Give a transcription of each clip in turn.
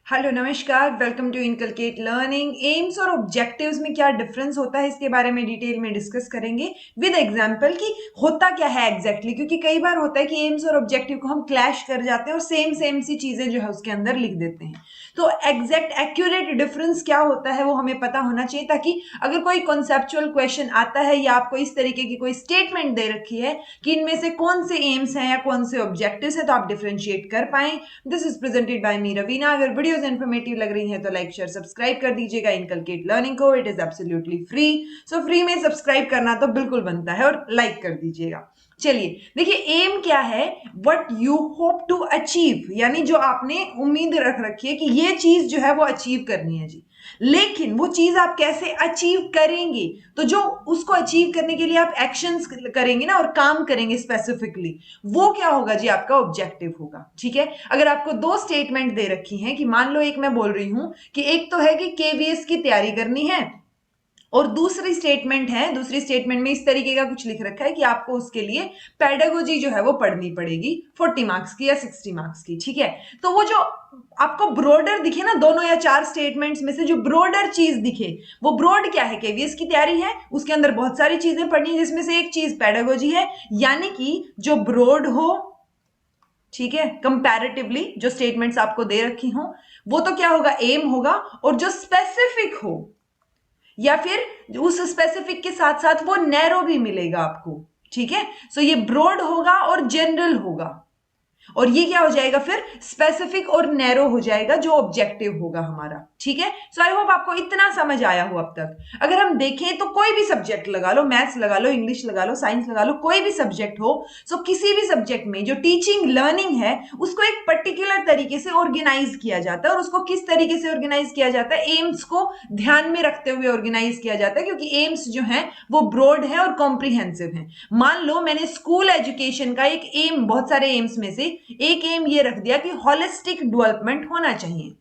Hello नमस्कार, welcome to inculcate learning. Aims और objectives में क्या डिफरेंस होता है इसके बारे में डिटेल में डिस्कस करेंगे विद एग्जांपल कि होता क्या है एग्जैक्टली क्योंकि कई बार होता है कि एम्स और ऑब्जेक्टिव को हम क्लैश कर जाते हैं और सेम सेम सी चीजें जो है उसके अंदर लिख देते हैं। तो एग्जैक्ट एक्यूरेट डिफरेंस क्या होता है वो हमें पता होना चाहिए, ताकि अगर कोई कॉन्सेप्चुअल क्वेश्चन आता है या आपको इस तरीके की कोई स्टेटमेंट दे रखी है कि इनमें से कौन से एम्स हैं या कौन से ऑब्जेक्टिव्स हैं, तो आप डिफरेंशिएट कर पाए। दिस इज प्रेजेंटेड बाय मी रवीना। अगर वीडियोस इन्फॉर्मेटिव लग रही हैं तो लाइक शेयर सब्सक्राइब कर दीजिएगा इनकलकेट लर्निंग को। It is absolutely free. So free में सब्सक्राइब करना तो बिल्कुल बनता है और लाइक कर दीजिएगा। चलिए देखिए, एम क्या है? What you hope to achieve, यानी जो आपने उम्मीद रख रखी है कि ये चीज जो है वो अचीव करनी है जी, लेकिन वो चीज आप कैसे अचीव करेंगे, तो जो उसको अचीव करने के लिए आप एक्शंस करेंगे ना और काम करेंगे स्पेसिफिकली, वो क्या होगा जी? आपका ऑब्जेक्टिव होगा। ठीक है, अगर आपको दो स्टेटमेंट दे रखी हैं कि मान लो एक मैं बोल रही हूं कि एक तो है कि केवीएस की तैयारी करनी है और दूसरी स्टेटमेंट में इस तरीके का कुछ लिख रखा है कि आपको उसके लिए पेडागोजी जो है वो पढ़नी पड़ेगी 40 मार्क्स की या 60 मार्क्स की। ठीक है, तो वो जो आपको ब्रॉडर दिखे ना, दोनों या चार स्टेटमेंट्स में से जो ब्रॉडर चीज दिखे, वो ब्रॉड क्या है? केवीएस की तैयारी है, उसके अंदर बहुत सारी चीजें पढ़नी है जिसमें से एक चीज पेडागोजी है। यानी कि जो ब्रॉड हो, ठीक है, कंपैरेटिवली जो स्टेटमेंट्स आपको दे रखी हो वो तो क्या होगा? एम होगा। और जो स्पेसिफिक हो या फिर उस स्पेसिफिक के साथ साथ वो नैरो भी मिलेगा आपको। ठीक है, सो ये ब्रॉड होगा और जनरल होगा, और ये क्या हो जाएगा फिर? स्पेसिफिक और नैरो हो जाएगा जो ऑब्जेक्टिव होगा हमारा। ठीक है, सो आई होप आपको इतना समझ आया हो अब तक। अगर हम देखें तो कोई भी सब्जेक्ट लगा लो, मैथ्स लगा लो, इंग्लिश लगा लो, साइंस लगा लो, कोई भी सब्जेक्ट हो, सो किसी भी सब्जेक्ट में जो टीचिंग लर्निंग है उसको एक पर्टिकुलर तरीके से ऑर्गेनाइज किया जाता है। और उसको किस तरीके से ऑर्गेनाइज किया जाता है? एम्स को ध्यान में रखते हुए ऑर्गेनाइज किया जाता है, क्योंकि एम्स जो है वो ब्रॉड है और कॉम्प्रिहेंसिव है। मान लो मैंने स्कूल एजुकेशन का एक एम, बहुत सारे एम्स में से एक एम ये रख दिया कि हॉलिस्टिक डेवलपमेंट होना चाहिए।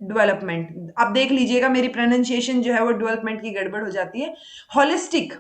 डेवलपमेंट आप देख लीजिएगा, मेरी प्रोनाउंसिएशन जो है वो डेवलपमेंट की गड़बड़ हो जाती है। हॉलिस्टिक,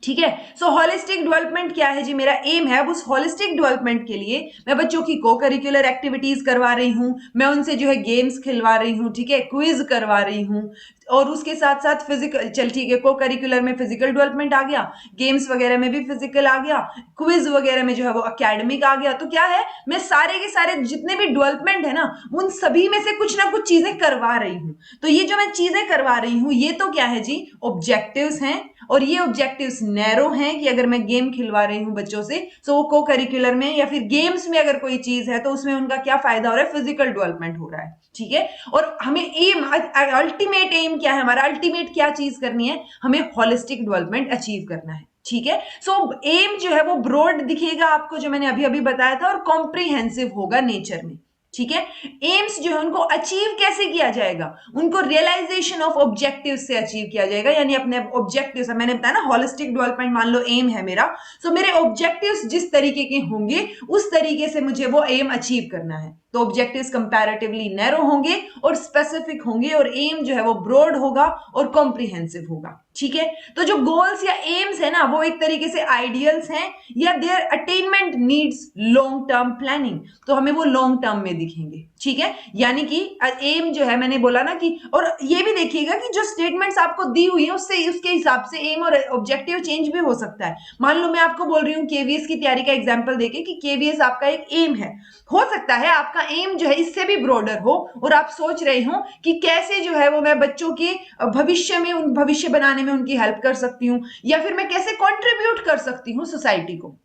ठीक है। सो हॉलिस्टिक डेवलपमेंट क्या है जी? मेरा एम है अब उस हॉलिस्टिक डेवलपमेंट के लिए मैं बच्चों की को करिकुलर एक्टिविटीज करवा रही हूं, मैं उनसे जो है गेम्स खिलवा रही हूं, ठीक है, क्विज करवा रही हूं, और उसके साथ साथ फिजिकल, चल ठीक है, को करिकुलर में फिजिकल डेवलपमेंट आ गया, गेम्स वगैरह में भी फिजिकल आ गया, क्विज वगैरह में जो है वो अकेडमिक आ गया। तो क्या है, मैं सारे के सारे जितने भी डेवलपमेंट है ना, उन सभी में से कुछ ना कुछ चीजें करवा रही हूं। तो ये जो मैं चीजें करवा रही हूं ये तो क्या है जी? ऑब्जेक्टिव्स हैं। और ये ऑब्जेक्टिव्स नैरो हैं कि अगर मैं गेम खिलवा रही हूं बच्चों से, तो वो को करिकुलर में या फिर गेम्स में अगर कोई चीज है तो उसमें उनका क्या फायदा हो रहा है? फिजिकल डेवलपमेंट हो रहा है। ठीक है, और हमें एम, अल्टीमेट एम क्या है हमारा? अल्टीमेट क्या चीज करनी है? हमें होलिस्टिक डेवलपमेंट अचीव करना है। ठीक है, सो एम जो है वो ब्रॉड दिखेगा आपको, जो मैंने अभी अभी बताया था, और कॉम्प्रिहेंसिव होगा नेचर में। ठीक है, एम्स जो है उनको अचीव कैसे किया जाएगा? उनको रियलाइजेशन ऑफ ऑब्जेक्टिव से अचीव किया जाएगा, यानी अपने ऑब्जेक्टिव्स, मैंने बताया ना हॉलिस्टिक डेवलपमेंट मान लो एम है मेरा, सो मेरे ऑब्जेक्टिव्स जिस तरीके के होंगे उस तरीके से मुझे वो एम अचीव करना है। तो ऑब्जेक्टिव्स कंपैरेटिवली नैरो होंगे और स्पेसिफिक होंगे, और एम जो है वो ब्रॉड होगा और कॉम्प्रिहेंसिव होगा। ठीक है, तो जो गोल्स या एम्स है ना, वो एक तरीके से आइडियल्स हैं, या their attainment needs long term planning, तो हमें वो लॉन्ग टर्म में दिखेंगे। ठीक है, यानी कि एम जो है, मैंने बोला ना कि, और ये भी देखिएगा कि जो स्टेटमेंट्स आपको दी हुई है उससे, उसके हिसाब से एम और ऑब्जेक्टिव चेंज भी हो सकता है। मान लो मैं आपको बोल रही हूँ केवीएस की तैयारी का एग्जाम्पल देके कि केवीएस आपका एक एम है, हो सकता है आपका एम जो है इससे भी ब्रॉडर हो और आप सोच रहे हो कि कैसे जो है वो मैं बच्चों के भविष्य में, उन भविष्य बनाने में उनकी हेल्प कर सकती हूँ, या फिर मैं कैसे कंट्रीब्यूट कर सकती हूँ सोसाइटी को।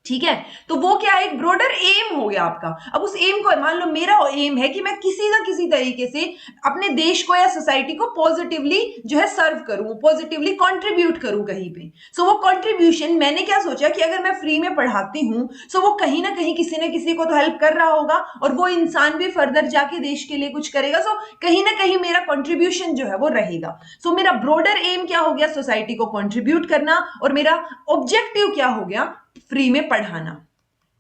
ठीक है, तो वो क्या है? एक ब्रॉडर एम हो गया आपका। अब उस एम को, मान लो मेरा एम है कि मैं किसी ना किसी तरीके से अपने देश को या सोसाइटी को पॉजिटिवली जो है सर्व करूं, पॉजिटिवली कंट्रीब्यूट करूं कहीं पे। सो वो कंट्रीब्यूशन, मैंने क्या सोचा कि अगर मैं फ्री में पढ़ाती हूं, सो वो कहीं ना कहीं किसी ना किसी को तो हेल्प कर रहा होगा, और वो इंसान भी फर्दर जाके देश के लिए कुछ करेगा। सो कहीं ना कहीं मेरा कंट्रीब्यूशन जो है वो रहेगा। सो मेरा ब्रॉडर एम क्या हो गया? सोसाइटी को कंट्रीब्यूट करना, और मेरा ऑब्जेक्टिव क्या हो गया? फ्री में पढ़ाना।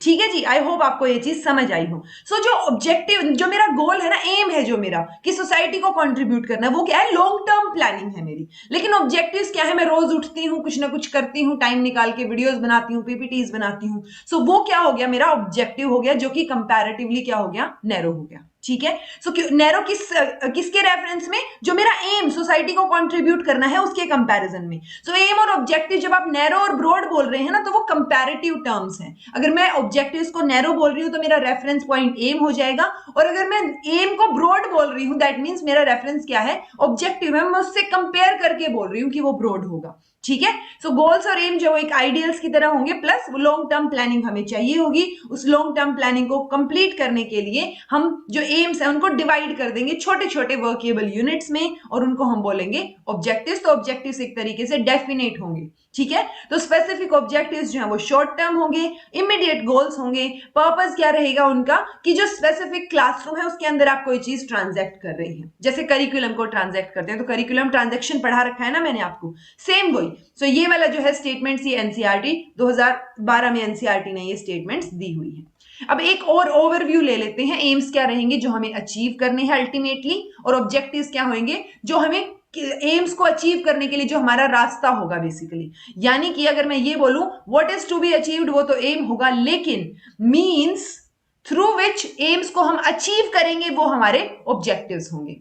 ठीक है जी, आई होप आपको ये चीज समझ आई हो। सो जो ऑब्जेक्टिव, जो मेरा गोल है ना, एम है जो मेरा कि सोसाइटी को कंट्रीब्यूट करना, वो क्या है? लॉन्ग टर्म प्लानिंग है मेरी। लेकिन ऑब्जेक्टिव्स क्या है? मैं रोज उठती हूँ, कुछ ना कुछ करती हूँ, टाइम निकाल के वीडियोस बनाती हूँ, पीपीटीज बनाती हूँ। सो वो क्या हो गया? मेरा ऑब्जेक्टिव हो गया, जो कि कंपैरेटिवली क्या हो गया? नैरो हो गया। ठीक है। सो नैरो किसके रेफरेंस में, जो मेरा एम सोसाइटी को कंट्रीब्यूट करना है उसके कंपैरिजन में। सो एम और ऑब्जेक्टिव जब आप नैरो और ब्रॉड बोल रहे हैं ना, तो वो कंपैरेटिव टर्म्स हैं। अगर मैं ऑब्जेक्टिव्स को नैरो बोल रही हूं तो मेरा रेफरेंस पॉइंट एम हो जाएगा, और अगर मैं एम को ब्रॉड बोल रही हूं दैट मींस मेरा रेफरेंस क्या है, ऑब्जेक्टिव है, मैं उससे कंपेयर करके बोल रही हूं कि वो ब्रॉड होगा। ठीक है। सो गोल्स और एम जो एक आइडियल्स की तरह होंगे, प्लस लॉन्ग टर्म प्लानिंग हमें चाहिए होगी। उस लॉन्ग टर्म प्लानिंग को कंप्लीट करने के लिए हम जो एम्स है उनको डिवाइड कर देंगे छोटे छोटे वर्केबल यूनिट्स में, और उनको हम बोलेंगे ऑब्जेक्टिव्स। तो ऑब्जेक्टिव्स एक तरीके से डेफिनेट होंगे। ठीक है। तो स्पेसिफिक ऑब्जेक्टिव्स जो है वो शॉर्ट टर्म होंगे, इमीडिएट गोल्स होंगे। पर्पस क्या रहेगा उनका, कि जो स्पेसिफिक क्लासरूम है उसके अंदर आप कोई चीज ट्रांजैक्ट कर रही है, जैसे करिकुलम को ट्रांजैक्ट करते हैं, तो करिकुलम ट्रांजैक्शन पढ़ा रखा है ना मैंने आपको, सेम वही। सो ये वाला जो है स्टेटमेंट्स, ये एनसीईआरटी 2012 में एनसीईआरटी ने ये स्टेटमेंट्स दी हुई है। अब एक और ओवरव्यू ले लेते हैं। एम्स क्या रहेंगे जो हमें अचीव करने हैं अल्टीमेटली, और ऑब्जेक्टिव्स क्या होंगे जो हमें एम्स को अचीव करने के लिए जो हमारा रास्ता होगा बेसिकली। यानी कि अगर मैं ये बोलूं what is to be achieved, वो तो एम होगा, लेकिन मींस थ्रू विच एम्स को हम अचीव करेंगे वो हमारे ऑब्जेक्टिव्स होंगे।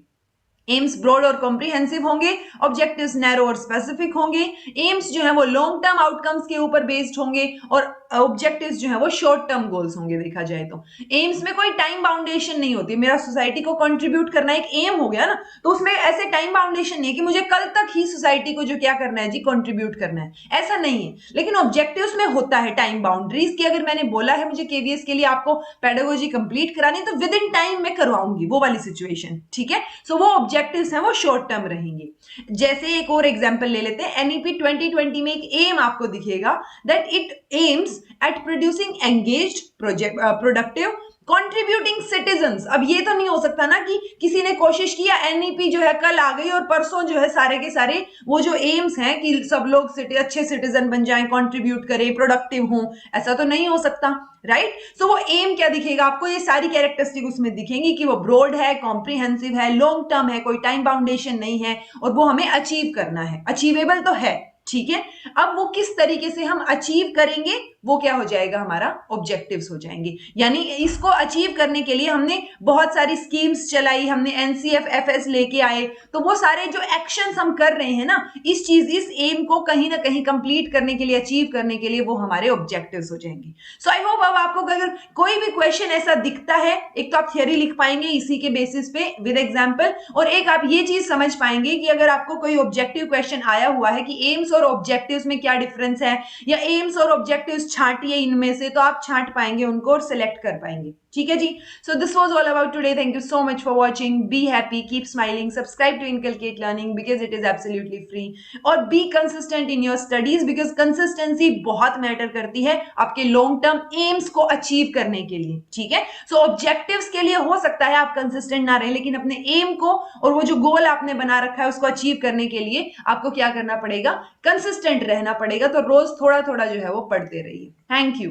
एम्स ब्रॉड और कॉम्प्रिहेंसिव होंगे, ऑब्जेक्टिव्स नैरो और स्पेसिफिक होंगे। एम्स जो है वो लॉन्ग टर्म आउटकम्स के ऊपर बेस्ड होंगे, और ऑब्जेक्टिव्स जो है वो शॉर्ट टर्म गोल्स होंगे। देखा जाए तो एम्स में कोई टाइम बाउंडेशन नहीं होती। मेरा सोसाइटी को कंट्रीब्यूट करना एक एम हो गया ना, तो उसमें ऐसे टाइम बाउंडेशन नहीं है कि मुझे कल तक ही सोसाइटी को जो क्या करना है जी, कंट्रीब्यूट करना है, ऐसा नहीं है। लेकिन ऑब्जेक्टिव्स में होता है टाइम बाउंड्रीज की। अगर मैंने बोला है मुझे केवीएस के लिए आपको पेडागोजी कंप्लीट करानी, तो विद इन टाइम मैं करवाऊंगी, वो वाली सिचुएशन। ठीक है। सो वो ऑब्जेक्टिव्स हैं वो शॉर्ट टर्म रहेंगे। जैसे एक और एग्जांपल ले लेते हैं, एनईपी 2020 में एक एम आपको दिखेगा that it aims at producing engaged productive contributing citizens. अब ये तो नहीं हो सकता ना कि किसी ने कोशिश किया, एनईपी जो है कल आ गई और परसों जो है सारे के सारे वो जो एम्स हैं कि सब लोग अच्छे सिटीजन बन जाएं, कंट्रीब्यूट करें, प्रोडक्टिव हों, ऐसा तो नहीं हो सकता, राइट। सो वो एम क्या दिखेगा आपको, ये सारी कैरेक्टरिस्टिक उसमें दिखेंगी कि वो ब्रॉड है, कॉम्प्रिहेंसिव है, लॉन्ग टर्म है, कोई टाइम बाउंडेशन नहीं है, और वो हमें अचीव करना है, अचीवेबल तो है। ठीक है। अब वो किस तरीके से हम अचीव करेंगे वो क्या हो जाएगा, हमारा ऑब्जेक्टिव्स हो जाएंगे। यानी इसको अचीव करने के लिए हमने बहुत सारी स्कीम्स चलाई, हमने एनसीएफएफएस लेके आए, तो वो सारे जो एक्शंस हम कर रहे हैं ना, इस एम को कहीं ना कहीं कंप्लीट करने के लिए, अचीव करने के लिए, वो हमारे ऑब्जेक्टिव्स हो जाएंगे। सो आई होप अब आपको अगर कोई भी क्वेश्चन ऐसा दिखता है, एक तो आप थियरी लिख पाएंगे इसी के बेसिस पे विद एग्जाम्पल, और एक आप ये चीज समझ पाएंगे कि अगर आपको कोई ऑब्जेक्टिव क्वेश्चन आया हुआ है कि एम्स और ऑब्जेक्टिव्स में क्या डिफरेंस है, या एम्स और ऑब्जेक्टिव्स छांटिए इनमें से, तो आप छांट पाएंगे उनको और सिलेक्ट कर पाएंगे। ठीक है जी। So this was all about today. Thank you so much for watching. Be happy, keep smiling, subscribe to inculcate Learning because it is absolutely free, और be consistent in your studies because consistency बहुत matter करती है आपके long term aims को achieve करने के लिए। ठीक है। सो ऑब्जेक्टिव्स के लिए हो सकता है आप कंसिस्टेंट ना रहे, लेकिन अपने एम को और वो जो गोल आपने बना रखा है उसको अचीव करने के लिए आपको क्या करना पड़ेगा, कंसिस्टेंट रहना पड़ेगा। तो रोज थोड़ा थोड़ा जो है वो पढ़ते रहिए। Thank you.